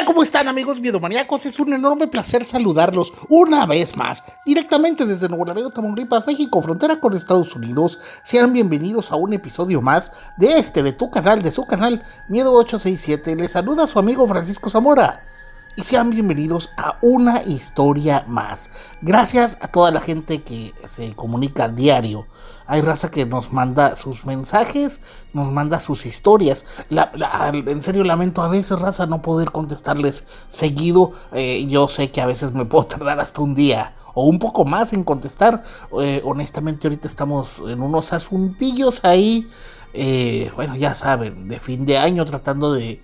Hola, ¿cómo están, amigos miedomaníacos? Es un enorme placer saludarlos una vez más, directamente desde Nuevo Laredo, Tamaulipas, México, frontera con Estados Unidos. Sean bienvenidos a un episodio más de tu canal, de su canal Miedo 867. Les saluda su amigo Francisco Zamora. Y sean bienvenidos a una historia más. Gracias a toda la gente que se comunica a diario. Hay raza que nos manda sus mensajes, nos manda sus historias. En serio lamento a veces, raza, no poder contestarles seguido. Yo sé que a veces me puedo tardar hasta un día o un poco más en contestar. Honestamente ahorita estamos en unos asuntillos ahí. Bueno, ya saben, de fin de año tratando de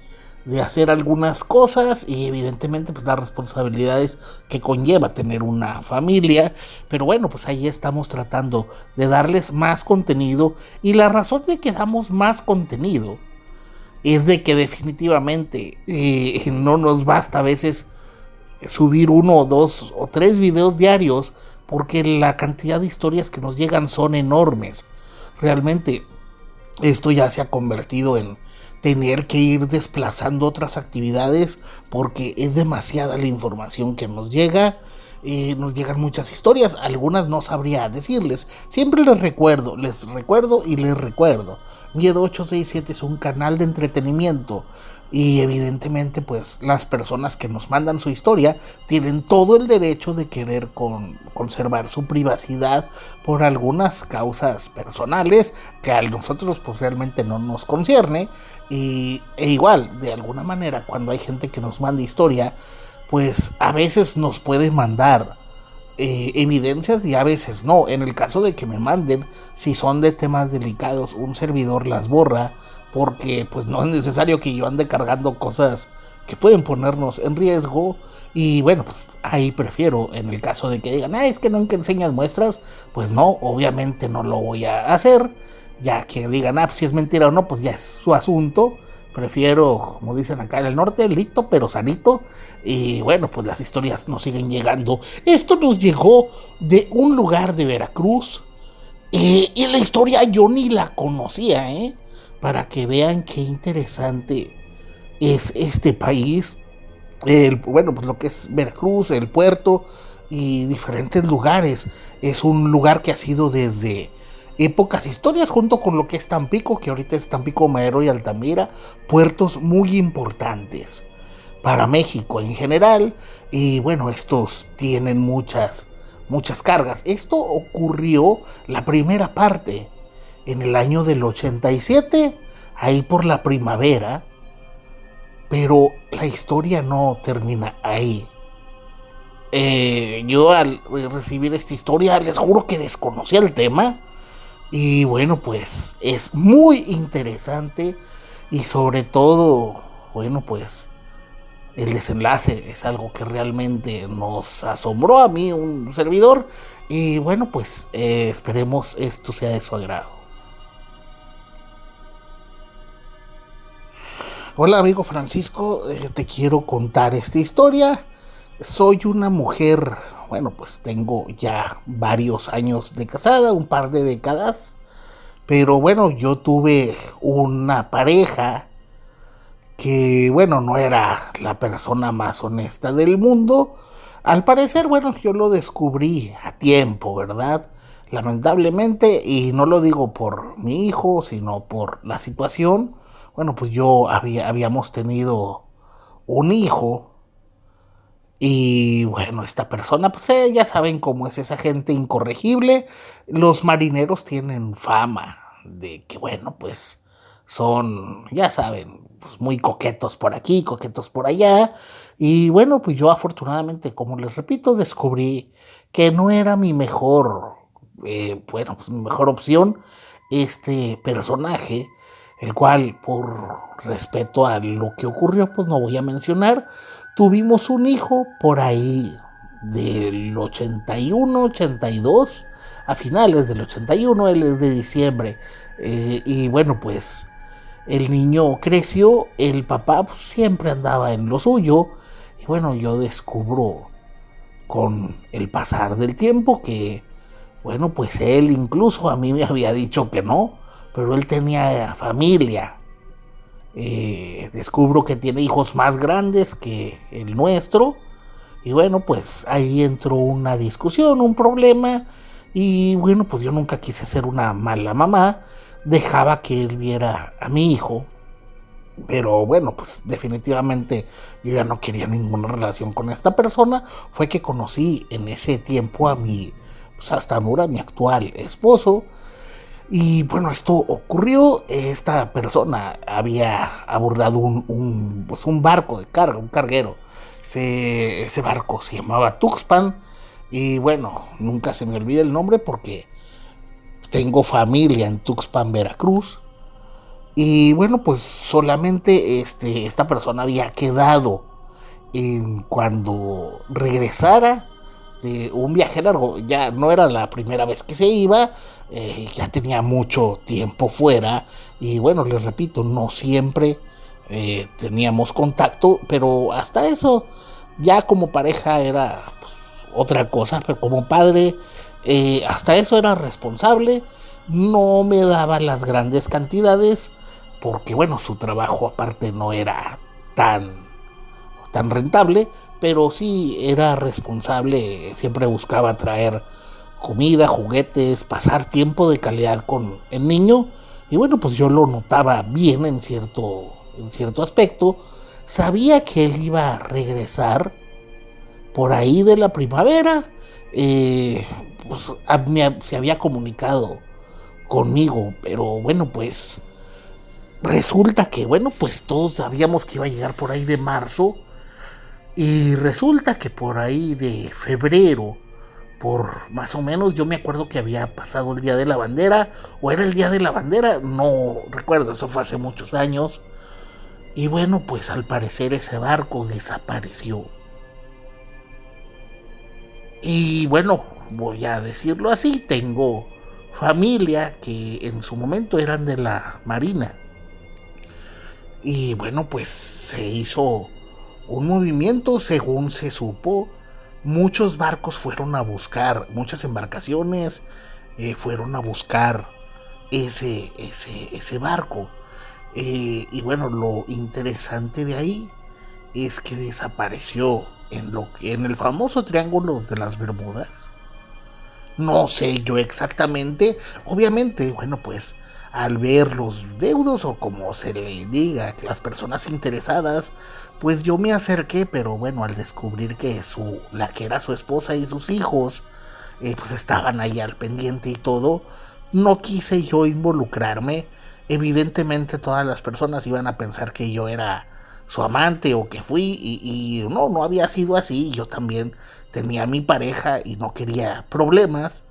hacer algunas cosas y evidentemente pues las responsabilidades que conlleva tener una familia, pero bueno, pues ahí estamos tratando de darles más contenido, y la razón de que damos más contenido es de que definitivamente no nos basta a veces subir 1 o 2 o 3 videos diarios, porque la cantidad de historias que nos llegan son enormes. Realmente esto ya se ha convertido en tener que ir desplazando otras actividades porque es demasiada la información que nos llega. Nos llegan muchas historias, algunas no sabría decirles. Siempre les recuerdo. Miedo 867 es un canal de entretenimiento, y evidentemente pues las personas que nos mandan su historia tienen todo el derecho de querer conservar su privacidad por algunas causas personales que a nosotros pues realmente no nos concierne. E igual, de alguna manera, cuando hay gente que nos manda historia, pues a veces nos puede mandar evidencias y a veces no. En el caso de que me manden, si son de temas delicados, un servidor las borra, porque pues no es necesario que yo ande cargando cosas que pueden ponernos en riesgo. Y bueno, pues ahí prefiero, en el caso de que digan, es que nunca enseñas muestras, pues no, obviamente no lo voy a hacer. Ya que digan, pues si es mentira o no, pues ya es su asunto. Prefiero, como dicen acá en el norte, lito pero sanito. Y bueno, pues las historias nos siguen llegando. Esto nos llegó de un lugar de Veracruz. Y la historia yo ni la conocía, para que vean qué interesante es este país. Bueno, pues lo que es Veracruz, el puerto y diferentes lugares. Es un lugar que ha sido desde épocas historias, junto con lo que es Tampico, que ahorita es Tampico, Madero y Altamira, puertos muy importantes para México en general. Y bueno, estos tienen muchas cargas. Esto ocurrió, la primera parte, en el año del 87, ahí por la primavera, pero la historia no termina ahí. Yo al recibir esta historia les juro que desconocía el tema. Y bueno, pues es muy interesante, y sobre todo, bueno, pues el desenlace es algo que realmente nos asombró a mí, un servidor. Y bueno, pues esperemos esto sea de su agrado. Hola, amigo Francisco, te quiero contar esta historia. Soy una mujer, bueno, pues tengo ya varios años de casada, un par de décadas. Pero bueno, yo tuve una pareja que, bueno, no era la persona más honesta del mundo. Al parecer, bueno, yo lo descubrí a tiempo, ¿verdad? Lamentablemente, y no lo digo por mi hijo, sino por la situación. Bueno, pues habíamos tenido un hijo. Y bueno, esta persona, pues ya saben cómo es esa gente incorregible. Los marineros tienen fama de que, bueno, pues son, ya saben, pues muy coquetos por aquí, coquetos por allá. Y bueno, pues yo afortunadamente, como les repito, descubrí que no era mi mejor, bueno, pues mi mejor opción este personaje, el cual, por respeto a lo que ocurrió, pues no voy a mencionar. Tuvimos un hijo por ahí del 81, 82, a finales del 81, él es de diciembre. Y bueno, pues el niño creció, el papá pues, siempre andaba en lo suyo. Y bueno, yo descubro con el pasar del tiempo que, bueno, pues él incluso a mí me había dicho que no, pero él tenía familia. Descubro que tiene hijos más grandes que el nuestro. Y bueno, pues ahí entró una discusión, un problema. Y bueno, pues yo nunca quise ser una mala mamá. Dejaba que él viera a mi hijo. Pero bueno, pues definitivamente yo ya no quería ninguna relación con esta persona. Fue que conocí en ese tiempo a mi, pues hasta ahora, mi actual esposo. Y bueno, esto ocurrió. Esta persona había abordado pues un barco de carga, un carguero. Ese barco se llamaba Tuxpan. Y bueno, nunca se me olvida el nombre porque tengo familia en Tuxpan, Veracruz. Y bueno, pues solamente esta persona había quedado en cuando regresara de un viaje largo. Ya no era la primera vez que se iba, ya tenía mucho tiempo fuera. Y bueno, les repito, no siempre teníamos contacto, pero hasta eso, ya como pareja era pues, otra cosa, pero como padre, hasta eso era responsable. No me daba las grandes cantidades porque bueno, su trabajo aparte no era tan rentable, pero sí era responsable, siempre buscaba traer comida, juguetes, pasar tiempo de calidad con el niño. Y bueno, pues yo lo notaba bien en cierto aspecto. Sabía que él iba a regresar por ahí de la primavera. Pues se había comunicado conmigo, pero bueno, pues resulta que, bueno, pues todos sabíamos que iba a llegar por ahí de marzo. Y resulta que por ahí de febrero, por más o menos, yo me acuerdo que había pasado el Día de la Bandera, o era el Día de la Bandera, no recuerdo, eso fue hace muchos años. Y bueno, pues al parecer ese barco desapareció. Y bueno, voy a decirlo así, tengo familia que en su momento eran de la Marina. Y bueno, pues se hizo un movimiento, según se supo. Muchos barcos fueron a buscar, muchas embarcaciones fueron a buscar ese barco. Y bueno, lo interesante de ahí es que desapareció en el famoso Triángulo de las Bermudas. No sé yo exactamente. Obviamente, bueno, pues al ver los deudos o como se le diga, que las personas interesadas, pues yo me acerqué, pero bueno, al descubrir que la que era su esposa y sus hijos, pues estaban ahí al pendiente y todo, no quise yo involucrarme. Evidentemente todas las personas iban a pensar que yo era su amante o que fui y no había sido así. Yo también tenía a mi pareja y no quería problemas.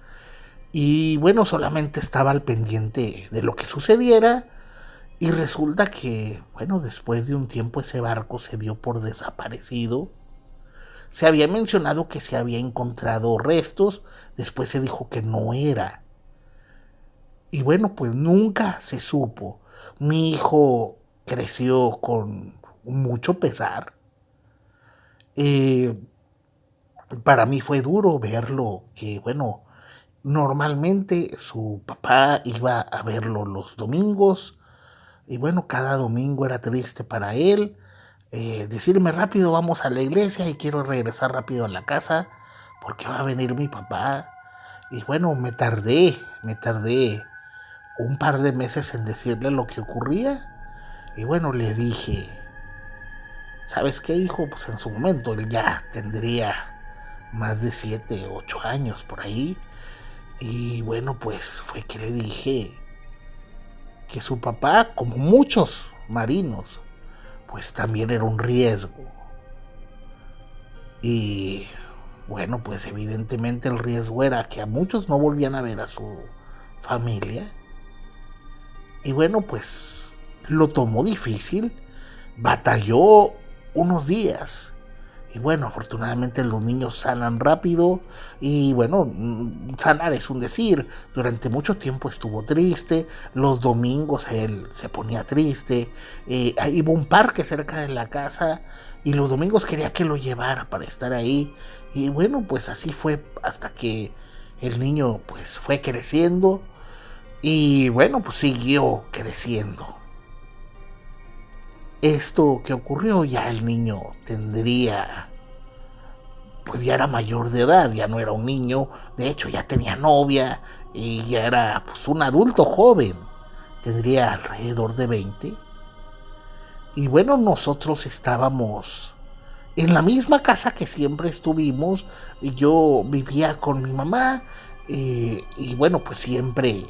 Y bueno, solamente estaba al pendiente de lo que sucediera. Y resulta que, bueno, después de un tiempo ese barco se dio por desaparecido. Se había mencionado que se había encontrado restos, después se dijo que no era. Y bueno, pues nunca se supo. Mi hijo creció con mucho pesar. Eh, para mí fue duro verlo, que bueno, normalmente su papá iba a verlo los domingos y bueno, cada domingo era triste para él. Decirme rápido vamos a la iglesia y quiero regresar rápido a la casa porque va a venir mi papá. Y bueno, me tardé un par de meses en decirle lo que ocurría. Y bueno, le dije, ¿sabes qué, hijo? Pues en su momento él ya tendría más de 7, 8 años por ahí. Y bueno, pues fue que le dije que su papá, como muchos marinos, pues también era un riesgo. Y bueno, pues evidentemente el riesgo era que a muchos no volvían a ver a su familia. Y bueno, pues lo tomó difícil, batalló unos días. Y bueno, afortunadamente los niños sanan rápido. Y bueno, sanar es un decir. Durante mucho tiempo estuvo triste. Los domingos él se ponía triste. Iba a un parque cerca de la casa. Y los domingos quería que lo llevara para estar ahí. Y bueno, pues así fue hasta que el niño pues fue creciendo. Y bueno, pues siguió creciendo. Esto que ocurrió, ya el niño tendría, pues ya era mayor de edad, ya no era un niño, de hecho ya tenía novia y ya era pues un adulto joven, tendría alrededor de 20. Y bueno, nosotros estábamos en la misma casa que siempre estuvimos, y yo vivía con mi mamá, y bueno, pues siempre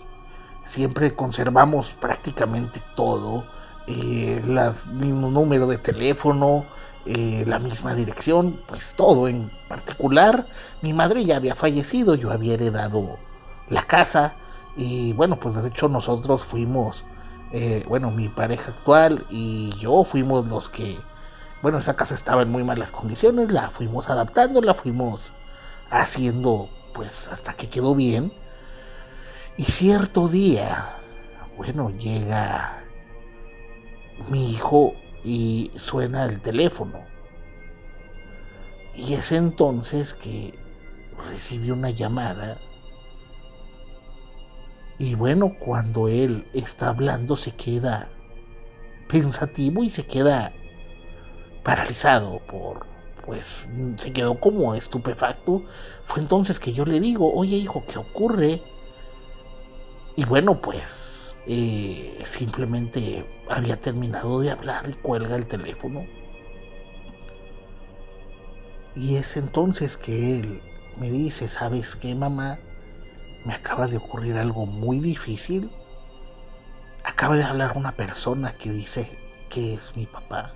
conservamos prácticamente todo, el mismo número de teléfono, la misma dirección, pues todo. En particular, mi madre ya había fallecido, yo había heredado la casa, y bueno, pues de hecho nosotros fuimos, bueno, mi pareja actual y yo fuimos los que, bueno, esa casa estaba en muy malas condiciones, la fuimos adaptando, la fuimos haciendo pues hasta que quedó bien. Y cierto día, bueno, llega mi hijo y suena el teléfono. Y es entonces que recibe una llamada. Y bueno, cuando él está hablando se queda pensativo y se queda paralizado pues se quedó como estupefacto. Fue entonces que yo le digo, oye hijo, ¿qué ocurre? Y bueno, pues simplemente había terminado de hablar y cuelga el teléfono. Y es entonces que él me dice, ¿sabes qué, mamá? Me acaba de ocurrir algo muy difícil. Acaba de hablar una persona que dice que es mi papá.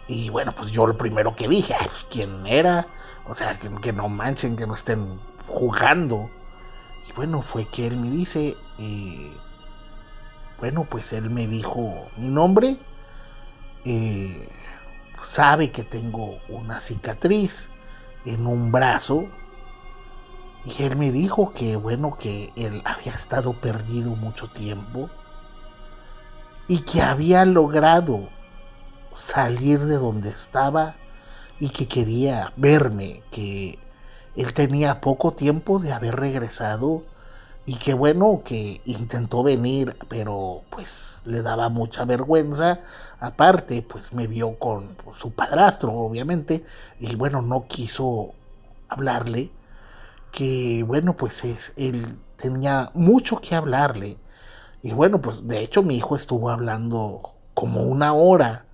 Y bueno, pues yo lo primero que dije, pues quién era. O sea, que no manchen, que no estén jugando. Y bueno, fue que él me dice, bueno, pues él me dijo mi nombre, eh, sabe que tengo una cicatriz en un brazo, y él me dijo que bueno, que él había estado perdido mucho tiempo y que había logrado salir de donde estaba y que quería verme, que él tenía poco tiempo de haber regresado y que bueno, que intentó venir, pero pues le daba mucha vergüenza. Aparte, pues me vio con su padrastro, obviamente, y bueno, no quiso hablarle. Que bueno, pues él tenía mucho que hablarle. Y bueno, pues de hecho mi hijo estuvo hablando como una hora.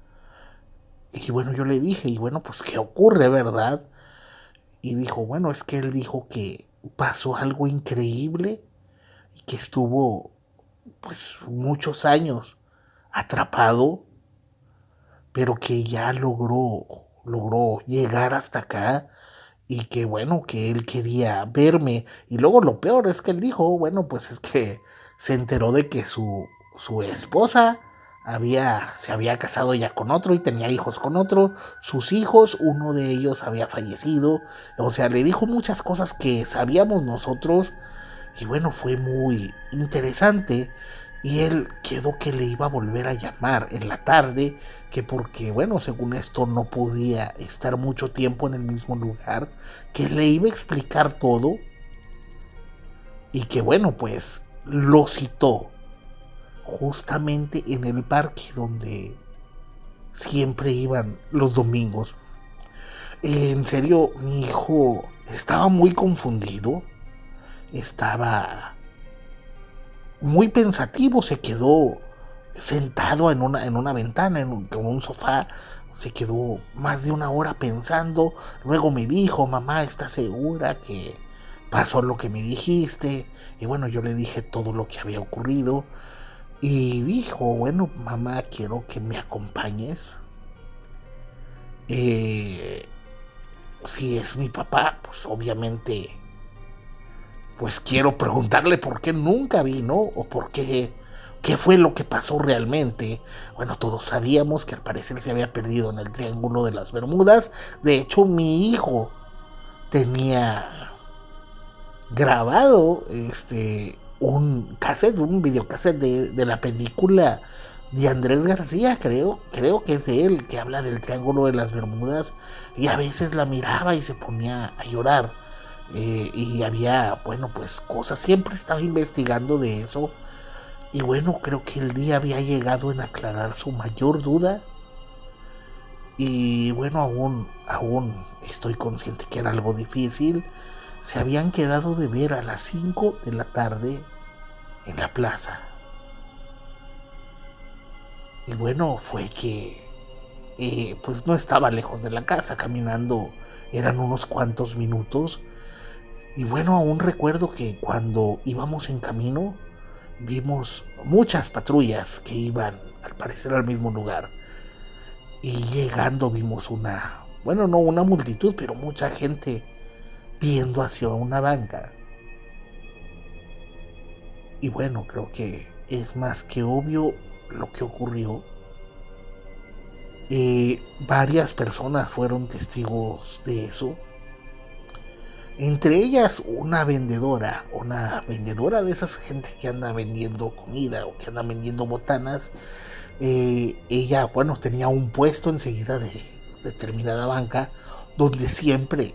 Y bueno, yo le dije, y bueno, pues ¿qué ocurre, verdad? Y dijo, bueno, es que él dijo que pasó algo increíble y que estuvo pues muchos años atrapado, pero que ya logró llegar hasta acá, y que bueno, que él quería verme. Y luego lo peor es que él dijo, bueno, pues es que se enteró de que su esposa se había casado ya con otro y tenía hijos con otro. Sus hijos, uno de ellos había fallecido. O sea, le dijo muchas cosas que sabíamos nosotros. Y bueno, fue muy interesante. Y él quedó que le iba a volver a llamar en la tarde, que porque, bueno, según esto no podía estar mucho tiempo en el mismo lugar, que le iba a explicar todo, y que bueno, pues lo citó justamente en el parque donde siempre iban los domingos. En serio, mi hijo estaba muy confundido, estaba muy pensativo, se quedó sentado en una ventana, en un sofá, se quedó más de una hora pensando. Luego me dijo, mamá, ¿estás segura que pasó lo que me dijiste? Y bueno, yo le dije todo lo que había ocurrido. Y dijo, bueno, mamá, quiero que me acompañes. Eh, si es mi papá, pues obviamente, pues quiero preguntarle por qué nunca vino, o por qué fue lo que pasó realmente. Bueno, todos sabíamos que al parecer se había perdido en el Triángulo de las Bermudas. De hecho, mi hijo tenía grabado un videocassette de la película de Andrés García, creo que es de él, que habla del Triángulo de las Bermudas, y a veces la miraba y se ponía a llorar. Y había, bueno, pues cosas, siempre estaba investigando de eso. Y bueno, creo que el día había llegado en aclarar su mayor duda. Y bueno, aún estoy consciente que era algo difícil. Se habían quedado de ver a las 5 de la tarde en la plaza. Y bueno, fue que pues no estaba lejos de la casa, caminando eran unos cuantos minutos. Y bueno, aún recuerdo que cuando íbamos en camino vimos muchas patrullas que iban al parecer al mismo lugar. Y llegando vimos bueno, no una multitud, pero mucha gente viendo hacia una banca. Y bueno, creo que es más que obvio lo que ocurrió. Varias personas fueron testigos de eso. Entre ellas una vendedora de esas gente que anda vendiendo comida o que anda vendiendo botanas. Ella, bueno, tenía un puesto enseguida de determinada banca donde siempre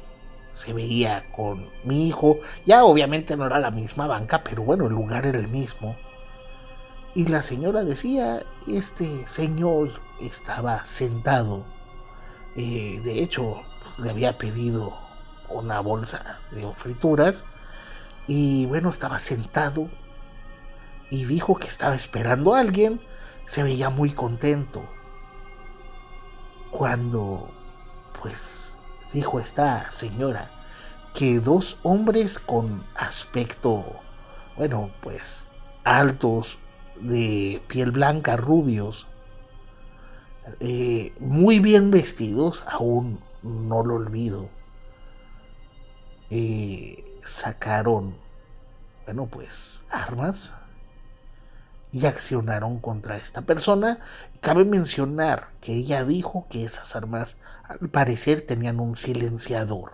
se veía con mi hijo. Ya obviamente no era la misma banca, pero bueno, el lugar era el mismo. Y la señora decía, este señor estaba sentado. De hecho, pues, le había pedido una bolsa de frituras. Y bueno, estaba sentado y dijo que estaba esperando a alguien. Se veía muy contento. Cuando, pues, dijo esta señora que dos hombres con aspecto, bueno, pues, altos, de piel blanca, rubios, muy bien vestidos, aún no lo olvido, sacaron, bueno, pues, armas y accionaron contra esta persona. Cabe mencionar que ella dijo que esas armas al parecer tenían un silenciador.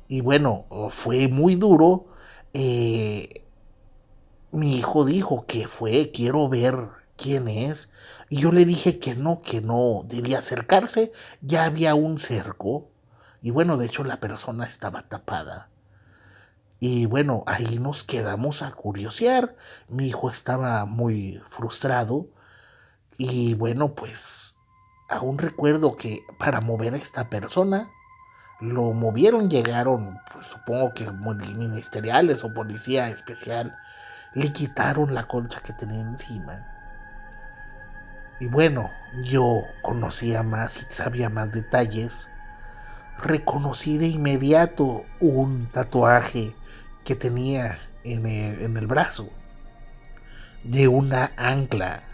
Y bueno, fue muy duro. Eh, Mi hijo dijo que fue, quiero ver quién es. Y yo le dije que no debía acercarse. Ya había un cerco. Y bueno, de hecho la persona estaba tapada. Y bueno, ahí nos quedamos a curiosear. Mi hijo estaba muy frustrado. Y bueno, pues aún recuerdo que para mover a esta persona, lo movieron, llegaron, pues, supongo que ministeriales o policía especial, le quitaron la concha que tenía encima. Y bueno, yo conocía más y sabía más detalles. Reconocí de inmediato un tatuaje que tenía en el brazo de una ancla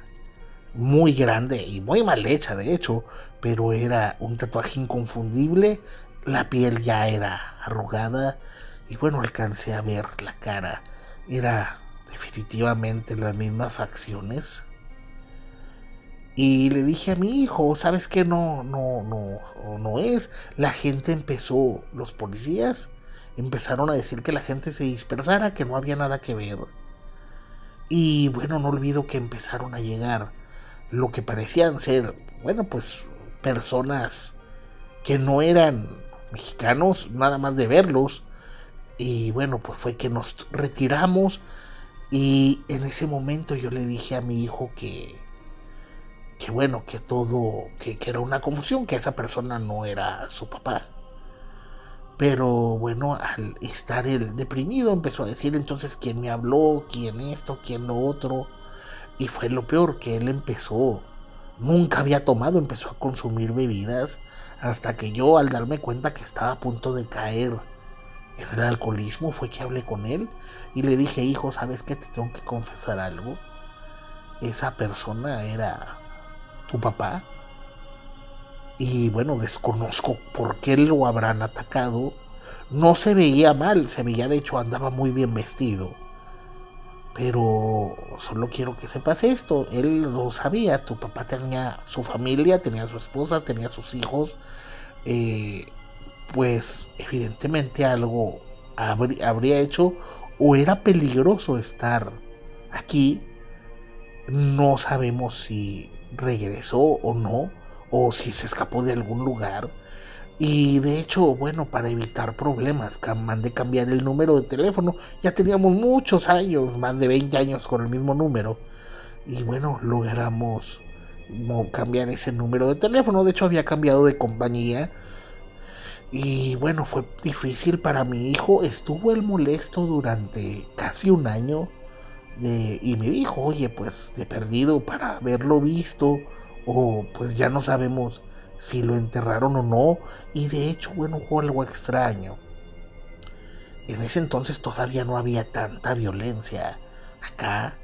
muy grande y muy mal hecha, de hecho, pero era un tatuaje inconfundible. La piel ya era arrugada y bueno, alcancé a ver la cara. Era definitivamente las mismas facciones. Y le dije a mi hijo, ¿sabes qué? No es. La gente empezó, los policías empezaron a decir que la gente se dispersara, que no había nada que ver. Y bueno, no olvido que empezaron a llegar lo que parecían ser, bueno, pues personas que no eran mexicanos, nada más de verlos. Y bueno, pues fue que nos retiramos. Y en ese momento yo le dije a mi hijo que bueno, que todo, que era una confusión, que esa persona no era su papá. Pero bueno, al estar él deprimido, empezó a decir entonces quién me habló, quién esto, quién lo otro. Y fue lo peor, que él empezó, nunca había tomado, empezó a consumir bebidas, hasta que yo, al darme cuenta que estaba a punto de caer en el alcoholismo, fue que hablé con él y le dije, hijo, ¿sabes qué? Te tengo que confesar algo. Esa persona era tu papá. Y bueno, desconozco por qué lo habrán atacado. No se veía mal, se veía, de hecho andaba muy bien vestido. Pero solo quiero que sepas esto, él lo sabía, tu papá tenía su familia, tenía su esposa, tenía sus hijos. eh, pues evidentemente algo habría hecho, o era peligroso estar aquí. No sabemos si regresó o no, o si se escapó de algún lugar. Y de hecho, bueno, para evitar problemas, mandé cambiar el número de teléfono. Ya teníamos muchos años, más de 20 años con el mismo número. Y bueno, logramos cambiar ese número de teléfono. De hecho, había cambiado de compañía. Y bueno, fue difícil para mi hijo. Estuvo el molesto durante casi un año. Y me dijo, oye, pues de perdido para haberlo visto. O pues ya no sabemos si lo enterraron o no. Y de hecho, bueno, fue algo extraño. En ese entonces todavía no había tanta violencia acá.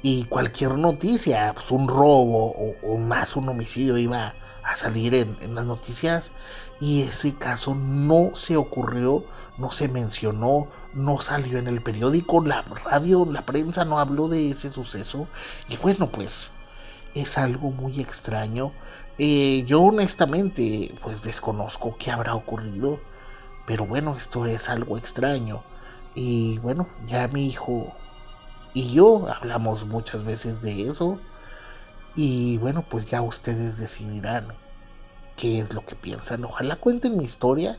Y cualquier noticia, pues un robo o más un homicidio iba a salir en las noticias. Y ese caso no se ocurrió, no se mencionó, no salió en el periódico, la radio, la prensa no habló de ese suceso. Y bueno, pues es algo muy extraño. Yo honestamente pues desconozco qué habrá ocurrido. Pero bueno, esto es algo extraño. Y bueno, ya mi hijo y yo hablamos muchas veces de eso. Y bueno, pues ya ustedes decidirán qué es lo que piensan. Ojalá cuenten mi historia.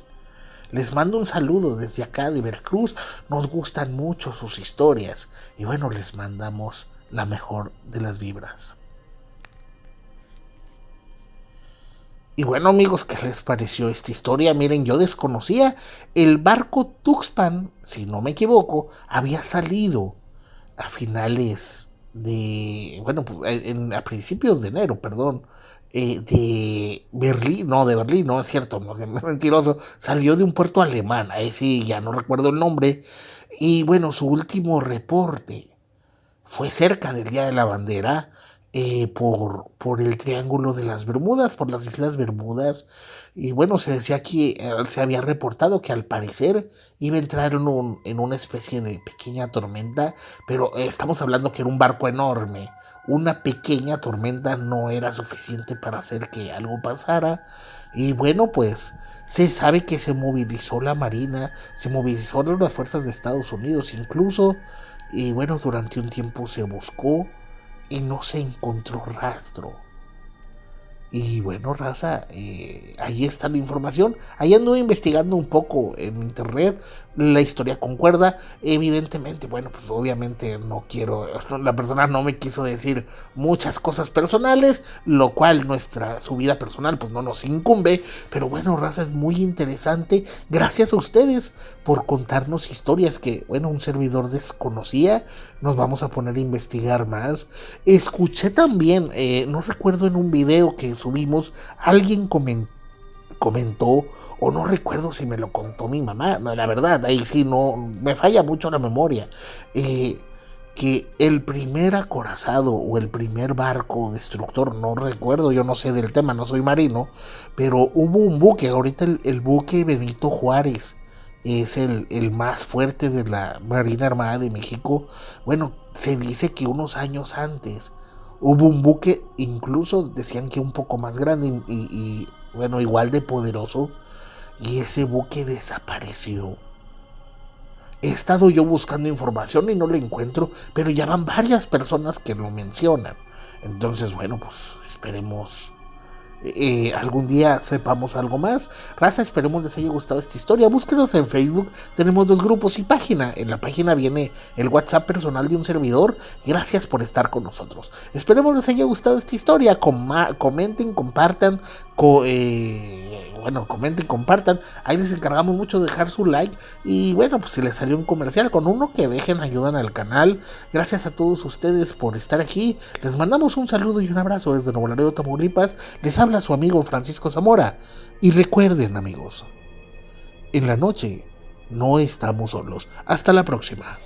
Les mando un saludo desde acá de Veracruz. Nos gustan mucho sus historias. Y bueno, les mandamos la mejor de las vibras. Y bueno, amigos, ¿qué les pareció esta historia? Miren, yo desconocía el barco Tuxpan, si no me equivoco, había salido a finales de, bueno, pues, a principios de enero, perdón, de Berlín, no es cierto, no es mentiroso, salió de un puerto alemán, ahí sí, ya no recuerdo el nombre, y bueno, su último reporte fue cerca del Día de la Bandera, por el Triángulo de las Bermudas, por las Islas Bermudas. Y bueno, se decía que se había reportado que al parecer iba a entrar en una especie de pequeña tormenta, pero estamos hablando que era un barco enorme. Una pequeña tormenta no era suficiente para hacer que algo pasara. Y bueno, pues se sabe que se movilizó la Marina, se movilizaron las fuerzas de Estados Unidos incluso. Y bueno, durante un tiempo se buscó y no se encontró rastro. Y bueno, raza, ahí está la información. Ahí ando investigando un poco en internet. La historia concuerda. Evidentemente, bueno, pues obviamente no quiero. La persona no me quiso decir muchas cosas personales, lo cual su vida personal, pues no nos incumbe. Pero bueno, raza, es muy interesante. Gracias a ustedes por contarnos historias que, bueno, un servidor desconocía. Nos vamos a poner a investigar más. Escuché también, no recuerdo en un video que subimos, alguien comentó, o no recuerdo si me lo contó mi mamá, no, la verdad, ahí sí no, me falla mucho la memoria, que el primer acorazado o el primer barco destructor, no recuerdo, yo no sé del tema, no soy marino, pero hubo un buque, ahorita el buque Benito Juárez es el más fuerte de la Marina Armada de México. Bueno, se dice que unos años antes hubo un buque, incluso decían que un poco más grande y bueno, igual de poderoso, y ese buque desapareció. He estado yo buscando información y no lo encuentro, pero ya van varias personas que lo mencionan. Entonces, bueno, pues esperemos algún día sepamos algo más. Raza, esperemos les haya gustado esta historia. Búsquenos en Facebook, tenemos 2 grupos y página. En la página viene el WhatsApp personal de un servidor. Gracias por estar con nosotros. Esperemos les haya gustado esta historia. Comenten, compartan. Comenten, compartan. Ahí les encargamos mucho de dejar su like. Y bueno, pues si les salió un comercial, con uno que dejen, ayudan al canal. Gracias a todos ustedes por estar aquí. Les mandamos un saludo y un abrazo desde Nuevo Laredo, Tamaulipas. Les habla su amigo Francisco Zamora. Y recuerden, amigos, en la noche no estamos solos. Hasta la próxima.